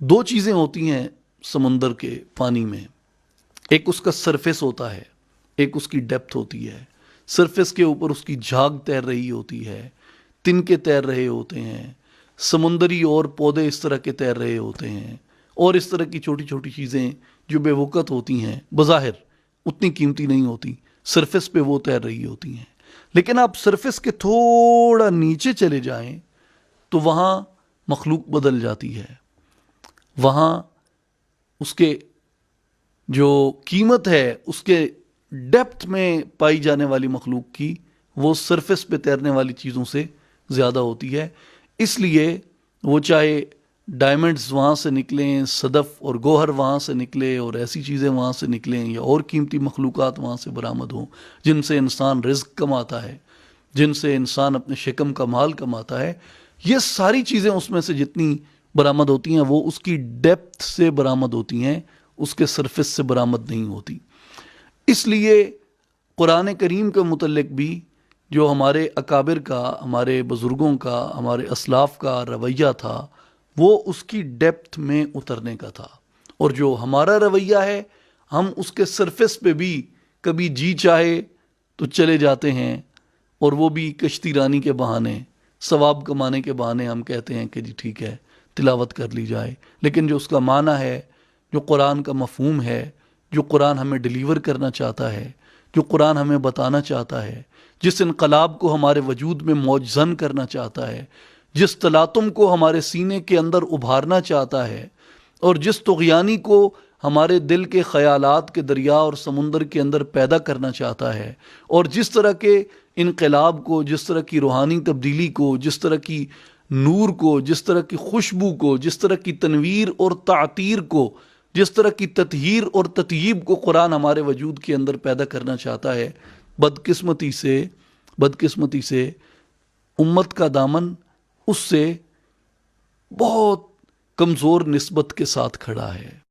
دو چیزیں ہوتی ہیں سمندر کے پانی میں، ایک اس کا سرفیس ہوتا ہے، ایک اس کی ڈیپتھ ہوتی ہے۔ سرفیس کے اوپر اس کی جھاگ تیر رہی ہوتی ہے، تنکے تیر رہے ہوتے ہیں، سمندری اور پودے اس طرح کے تیر رہے ہوتے ہیں، اور اس طرح کی چھوٹی چھوٹی چیزیں جو بے وقت ہوتی ہیں، بظاہر اتنی قیمتی نہیں ہوتی، سرفیس پہ وہ تیر رہی ہوتی ہیں۔ لیکن آپ سرفیس کے تھوڑا نیچے چلے جائیں تو وہاں مخلوق بدل جاتی ہے، وہاں اس کے جو قیمت ہے اس کے ڈیپتھ میں پائی جانے والی مخلوق کی، وہ سرفیس پہ تیرنے والی چیزوں سے زیادہ ہوتی ہے۔ اس لیے وہ چاہے ڈائمنڈز وہاں سے نکلیں، صدف اور گوہر وہاں سے نکلے، اور ایسی چیزیں وہاں سے نکلیں، یا اور قیمتی مخلوقات وہاں سے برآمد ہوں جن سے انسان رزق کماتا ہے، جن سے انسان اپنے شکم کا مال کماتا ہے، یہ ساری چیزیں اس میں سے جتنی برآمد ہوتی ہیں وہ اس کی ڈیپتھ سے برآمد ہوتی ہیں، اس کے سرفیس سے برآمد نہیں ہوتی۔ اس لیے قرآن کریم کے متعلق بھی جو ہمارے اکابر کا، ہمارے بزرگوں کا، ہمارے اسلاف کا رویہ تھا، وہ اس کی ڈیپتھ میں اترنے کا تھا، اور جو ہمارا رویہ ہے، ہم اس کے سرفیس پہ بھی کبھی جی چاہے تو چلے جاتے ہیں، اور وہ بھی کشتی رانی کے بہانے، ثواب کمانے کے بہانے ہم کہتے ہیں کہ جی ٹھیک ہے تلاوت کر لی جائے۔ لیکن جو اس کا معنی ہے، جو قرآن کا مفہوم ہے، جو قرآن ہمیں ڈیلیور کرنا چاہتا ہے، جو قرآن ہمیں بتانا چاہتا ہے، جس انقلاب کو ہمارے وجود میں موجزن کرنا چاہتا ہے، جس تلاطم کو ہمارے سینے کے اندر ابھارنا چاہتا ہے، اور جس طغیانی کو ہمارے دل کے خیالات کے دریا اور سمندر کے اندر پیدا کرنا چاہتا ہے، اور جس طرح کے انقلاب کو، جس طرح کی روحانی تبدیلی کو، جس طرح کی نور کو، جس طرح کی خوشبو کو، جس طرح کی تنویر اور تعطیر کو، جس طرح کی تطہیر اور تطیب کو قرآن ہمارے وجود کے اندر پیدا کرنا چاہتا ہے، بدقسمتی سے امت کا دامن اس سے بہت کمزور نسبت کے ساتھ کھڑا ہے۔